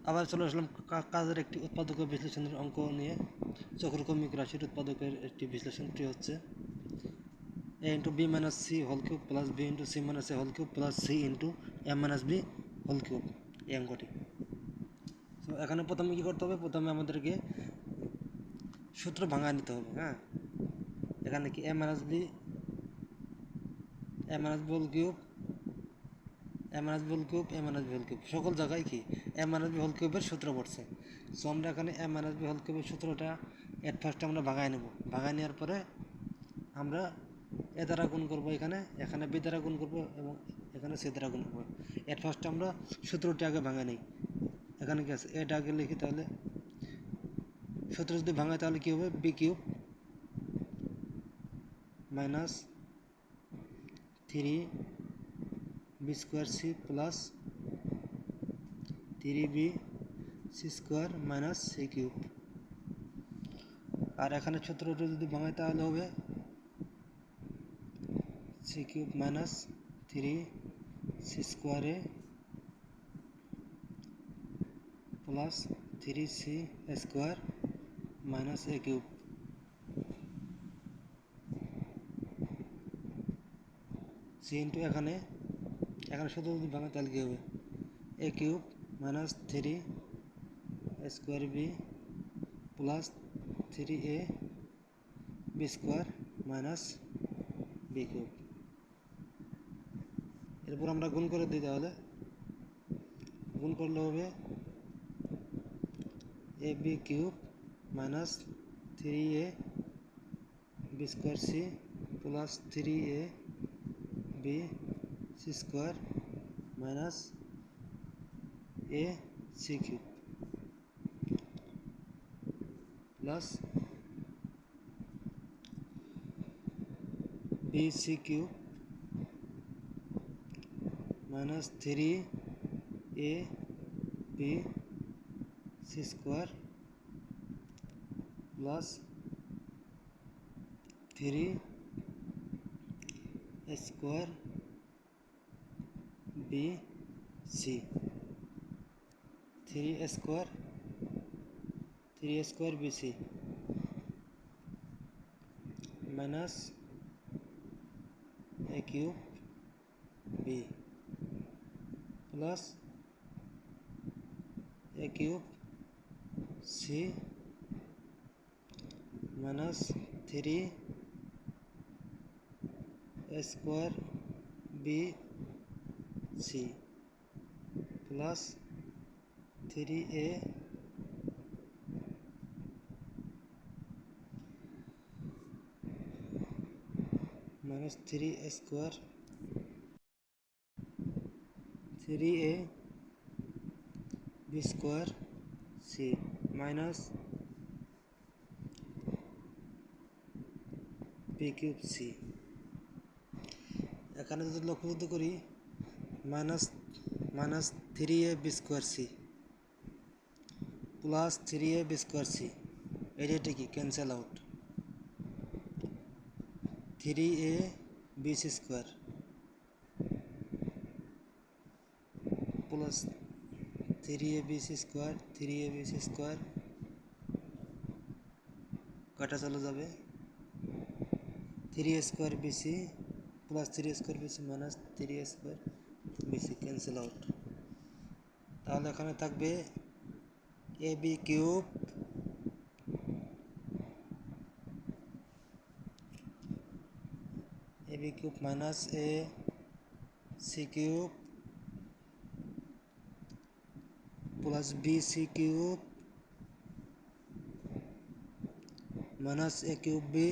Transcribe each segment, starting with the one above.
আবার চলে আসলাম কাজের একটি উৎপাদক বিশ্লেষণের অঙ্ক নিয়ে। চক্রক্রমিক রাশির উৎপাদকের একটি বিশ্লেষণটি হচ্ছে a into b minus c whole cube plus B into C minus a whole cube plus c into m minus b whole cube, এই অঙ্কটি। তো এখানে প্রথমে কী করতে হবে, প্রথমে আমাদেরকে সূত্র ভাঙায় নিতে হবে। হ্যাঁ, এখানে কি এ মাইনাস বি হোল কিউব, এ মাইনাস বি হোল কিউব, এ মাইনাস বি হোল কিউব, সকল জায়গায় কি এ মাইনাস বি হোল কিউবের সূত্র পড়ছে। সো আমরা এখানে এ মাইনাস বি হোল কিউবের সূত্রটা এট ফার্স্টে আমরা ভাঙায় নেব। ভাঙায় নেওয়ার পরে আমরা এ দ্বারা গুণ করবো, এখানে বি দ্বারা গুণ করবো এবং এখানে সি দ্বারা গুণ করবো। এট ফার্স্টে আমরা সূত্রটি আগে ভাঙায় নিই। এখানে কি আছে, এটা আগে লিখি, তাহলে সূত্র যদি ভাঙায় তাহলে কী হবে, B cube minus 3 B square C plus 3 B C square minus C cube. আর এখানে সূত্রটি যদি ভাঙায় তাহলে হবে সি কিউব মাইনাস 3 সি স্কোয়ারে প্লাস 3 সি স্কোয়ার মাইনাস এ কিউব। সি ইন্টু এখানে সূত্র যদি ভাঙায় তাহলে কী হবে, A cube minus 3 square B plus 3 A B square minus B cube. এরপর আমরা গুণ করে দিই, তাহলে গুণ করলে হবে A B cube minus 3 A B square C plus 3 A B C square minus A C cube plus B C cube minus 3 A B C square plus 3 square B C, 3 square B C minus A cube B plus A cube C minus 3 square B C plus 3 A minus 3 square 3 A B square C minus B cube C. এখানে যদি লক্ষ্য করি, minus 3 A B square C plus 3 A B square C, এটা কি cancel out. 3 A B C square plus 3 A B C square, 3 A B C square কাটা চলে যাবে, 3 square B C plus 3 square B C minus 3 square B C cancel out. তাহলে এখানে থাকবে A B cube minus A C cube plus B C cube minus A cube B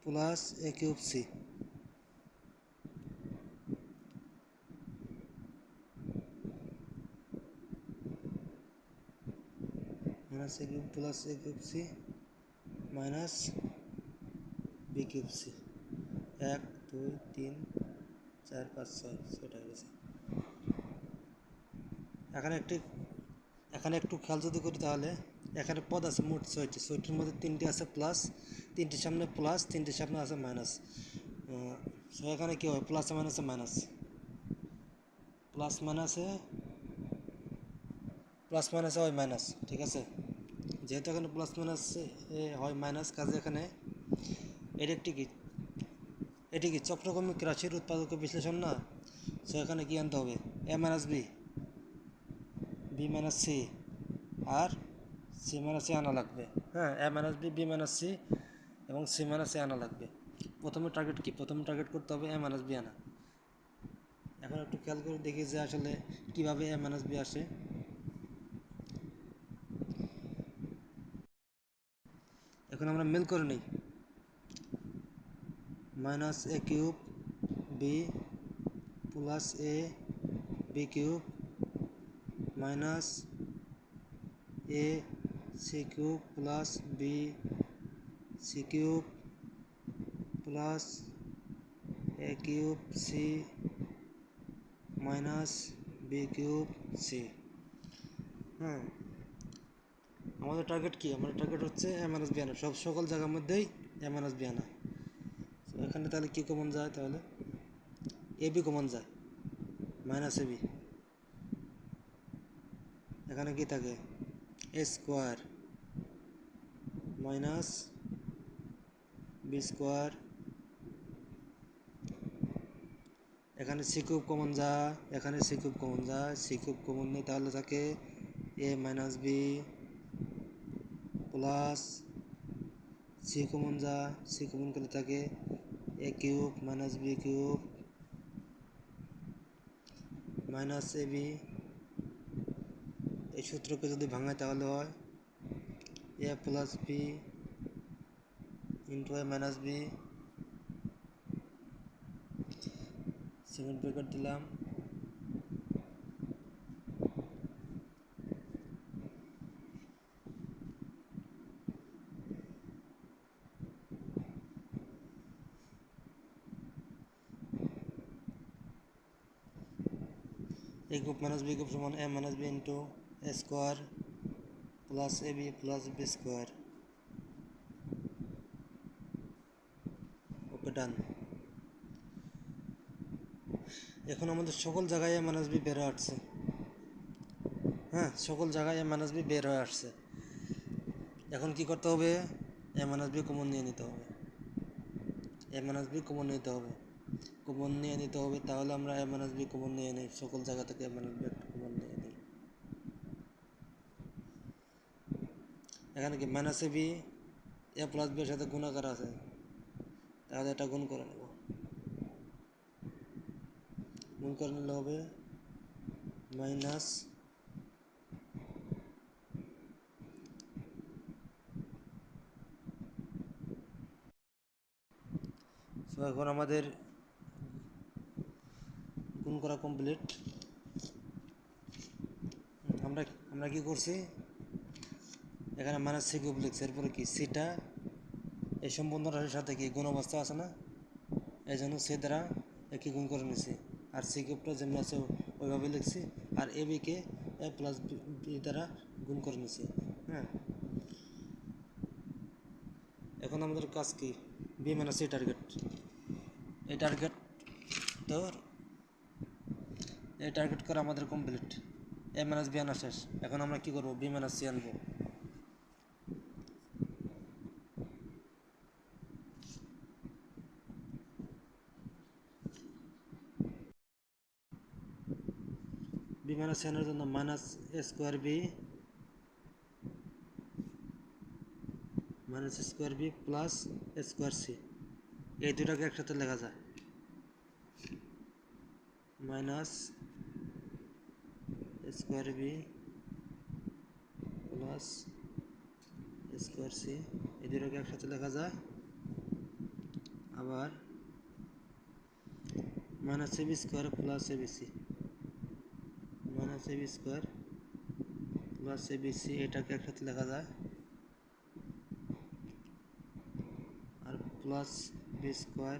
plus A cube C minus A cube plus A cube C minus B cube c. 1 2 3 4 5 6 ছয়টা গেছে। এখানে একটু খেয়াল যদি করি, তাহলে এখানে পদ আছে মোট 6টি, 6টির মধ্যে 3টি আছে প্লাস, 3টির সামনে প্লাস, 3টির সামনে আছে মাইনাস। সো এখানে কী হয়, প্লাস মাইনাসে প্লাস মাইনাসে হয় মাইনাস, ঠিক আছে। যেহেতু এখানে প্লাস মাইনাস হয় মাইনাস, কাজে এখানে এটা একটি কি, এটি কি চক্রক্রমিক রাশির উৎপাদক বিশ্লেষণ না। সো এখানে কি আনতে হবে, A minus B, B minus C, আর সি মাইনাস সি আনা লাগবে। হ্যাঁ, A minus B, B minus C এবং সি মাইনাস সি আনা লাগবে। প্রথমে টার্গেট কি, প্রথমে টার্গেট করতে হবে এ মাইনাস বি আনা। এখন একটু খেয়াল করে দেখি যে আসলে কীভাবে এ মাইনাস বি আসে। এখন আমরা মেল করে নিই, minus A cube B plus A B cube minus A C cube plus B C cube plus A cube C minus B cube c. হ্যাঁ, আমাদের টার্গেট কি, আমাদের টার্গেট হচ্ছে এ মাইনাস বি আনা, সকল জায়গার মধ্যেই এ মাইনাস বি আনা। তো এখানে তাহলে কী কমন যায়, তাহলে এ বি কমন যায়, মাইনাস এ বি। এখানে কি থাকে, A square minus B square. এখানে সি কিউব কমন যায়, এখানে সি কিউব কমন যায়, সি কিউব কমন নেই, তাহলে থাকে A minus B plus C common যায়, সি কমন করলে থাকে A cube minus B cube minus A B. এই সূত্রকে যদি ভাঙায় তাহলে হয় A plus B into A minus B, second bracket দিলাম, এ কিউব মাইনাস বি কিউব সমান এ মাইনাস বি ইন্টু এ স্কোয়ার প্লাস এ বি প্লাস বি স্কোয়ার। ওকে, ডান। এখন আমাদের সকল জায়গায় এ মাইনাস বি বের হয়ে আসছে। হ্যাঁ, সকল জায়গায় এ মাইনাস বি বের হয়ে আসছে। এখন কি করতে হবে, এ মাইনাস বি কমন নিয়ে নিতে হবে, এ মাইনাস বি কমন নিতে হবে, কমন নিয়ে নিতে হবে। তাহলে আমরা এ মাইনাস বি কমন নিয়ে নিই, সকল জায়গা থেকে এ মাইনাস বি একটা কমন নিয়ে নিই। এখানে কি minus A B A plus B এর সাথে গুণাকার আছে, তাহলে এটা গুণ করে নেব, গুণ করে নিলে হবে মাইনাস এখন আমাদের গুণ করা কমপ্লিট। আমরা আমরা কি করছি, এখানে মাইনাস সি কিউব লিখছি, এরপরে কি সিটা এই সম্বন্ধ রাশির সাথে কি গুণ অবস্থা আছে না, এই জন্য সি দ্বারা একই গুণ করে নিছি, আর সি কিউবটা যেমনি আছে ওইভাবে লিখছি, আর এ বিকে এ প্লাস বি দ্বারা গুণ করে নিছি। হ্যাঁ, এখন আমাদের কাজ কি, বি মাইনাস সি টার্গেট, এই টার্গেট তোর এই টার্গেট করা আমাদের কমপ্লিট, এ মাইনাস বি আনা শেষ। এখন আমরা কি করব, বি মাইনাস সি আনবো। বি মাইনাস সি আনার জন্য minus A square B minus square B plus square C, এই দুটাকে একসাথে লেখা যায়, minus square B plus square C, এই দুটাকে একসাথে লেখা যায়। আবার minus A B square plus A B C, minus A B square plus A B C, এটাকে একসাথে লেখা যায়, আর plus B square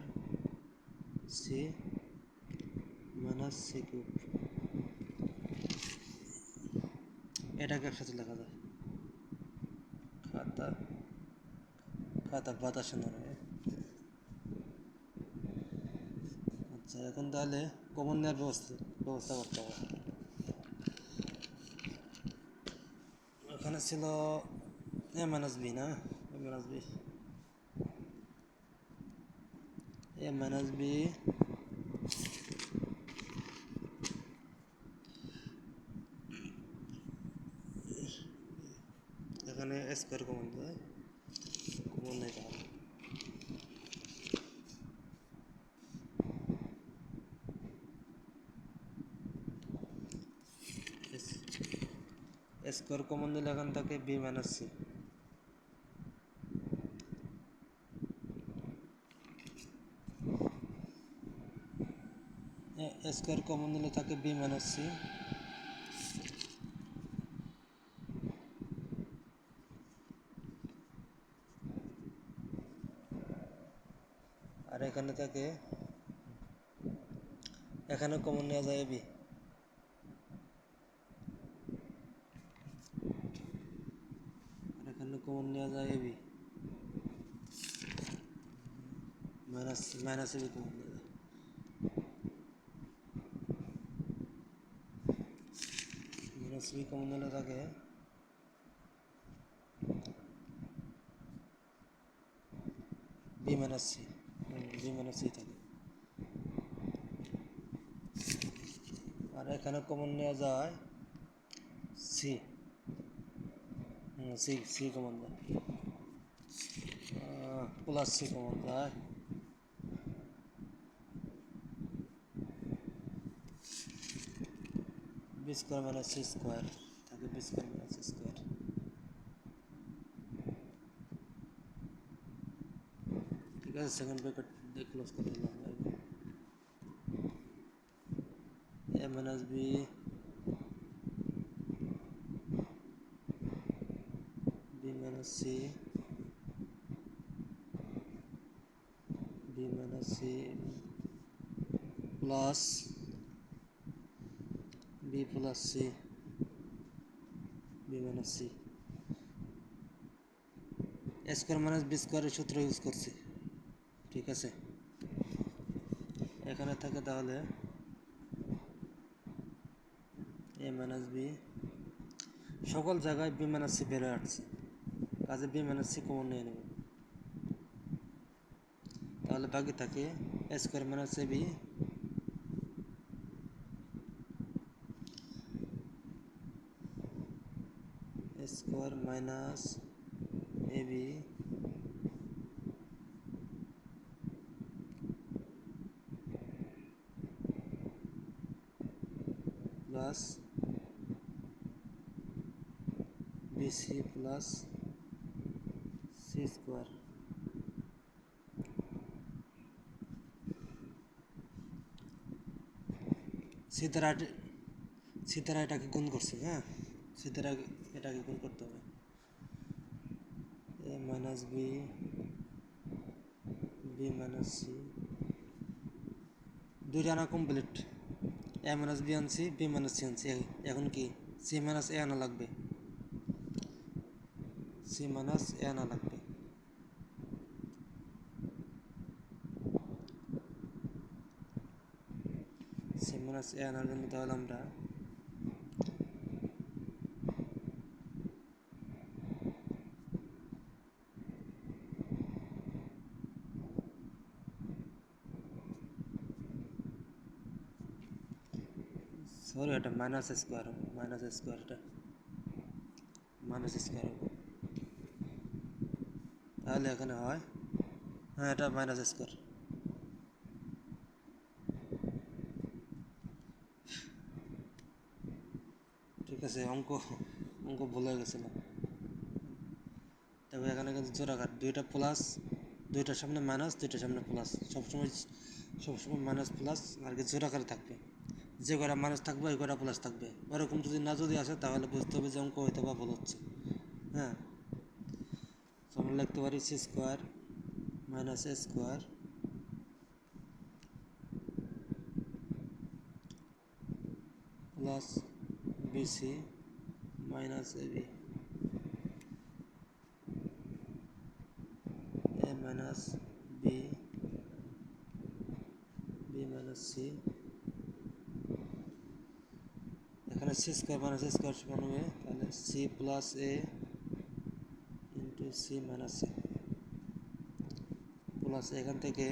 C minus C cube, এটাকে একসাথে লেখা যায়। খাতা খাতা বাতাসে নড়ে। আচ্ছা, এখন তাহলে কমন নেওয়ার ব্যবস্থা করতে হবে। ছিল এ মাইনাস বি না, a minus b, A minus b এখানে স্কোয়ার কমন দেয়, কমন নেই তাহলে স্কোয়ার কমন দিলে এখান থেকে b minus C, square common দিলে থাকে বি মাইনাস সি, আর এখানে থাকে, এখানে কমন নেওয়া যায় বি, আর এখানে কমন নেওয়া যায় B, minus minus B common নেওয়া যায়, মাইনাস বি কমন নিলে থাকে B minus C, B minus C থাকে, আর এখানে কমন নেওয়া যায় সি, সি সি কমন যায়, প্লাস সি কমন যায়, B square minus C square থাকে, B square minus C square, ঠিক আছে। সেকেন্ড ব্র্যাকেট দিয়ে ক্লোজ করে দিলাম, A minus B B minus C, B minus C plus B plus C, B minus C, square minus b স্কোয়ারের সূত্র use করছি, ঠিক আছে। এখানে থাকে তাহলে এ মাইনাস বি, সকল জায়গায় বি মাইনাস সি বেরোয় আসছে, কাজে বি মাইনাস সি কমন নিয়ে নেব, তাহলে বাকি থাকে square minus A B square minus A B plus BC plus C square, C দ্বারা এটাকে গুণ করছি, হ্যাঁ সি দ্বারা এটাকে গুণ করতে হবে, A minus B B minus C, দুইটা আনা কমপ্লিট, এ মাইনাস বি আনছি, বি মাইনাস সি আনছি, এখন কি সি মাইনাস এ আনা লাগবে, সি মাইনাস এ আনা লাগবে, সি মাইনাস এ আনার জন্য তাহলে আমরা সরি এটা মাইনাস স্কোয়ার হবে, মাইনাস স্কোয়ার, এটা মাইনাস স্কোয়ার হবে, তাহলে এখানে হয়, হ্যাঁ এটা মাইনাস স্কোয়ার, ঠিক আছে। অঙ্ক অঙ্ক ভুল হয়ে গেছিলাম, তবে এখানে কিন্তু জোড়াঘাট, দুইটা প্লাস, দুইটার সামনে মাইনাস, দুইটার সামনে প্লাস, সবসময় মাইনাস প্লাস আর কি জোড়াঘাটে থাকবে, যে কটা মাইনাস থাকবে ওই কটা প্লাস থাকবে, ওরকম যদি না যদি আসে তাহলে বুঝতে হবে যে অঙ্ক হয়তো বা ভুল হচ্ছে, হ্যাঁ। আমরা লিখতে পারি C square minus A square plus BC minus A B, A minus B B minus C, এখানে এখানে C square minus A square সমান হবে, তাহলে C plus A into C minus A plus এখান থেকে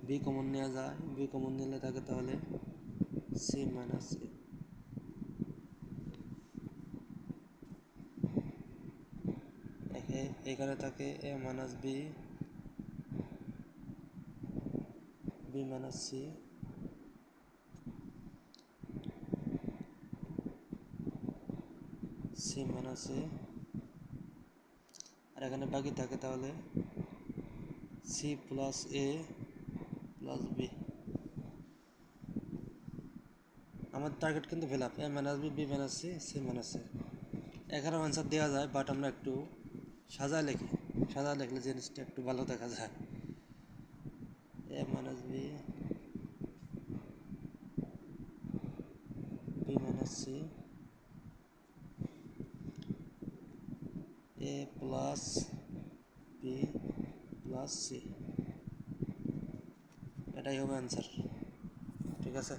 বি কমন নেওয়া যায়, B common নিলে থাকে তাহলে সি মাইনাস এ, এখানে থাকে A minus B, B minus C, C minus A, আর এখানে বাকি থাকে তাহলে C plus A plus B. আমার টার্গেট কিন্তু fill up, A minus B, B minus C, C minus A. এখানেও অ্যান্সার দেওয়া যায়, বাট আমরা একটু সাজায় লিখি, সাজায় লিখলে জিনিসটা একটু ভালো দেখা যায়। A minus B, B minus C, A plus B plus C, এটাই হবে অ্যান্সার। ঠিক আছে।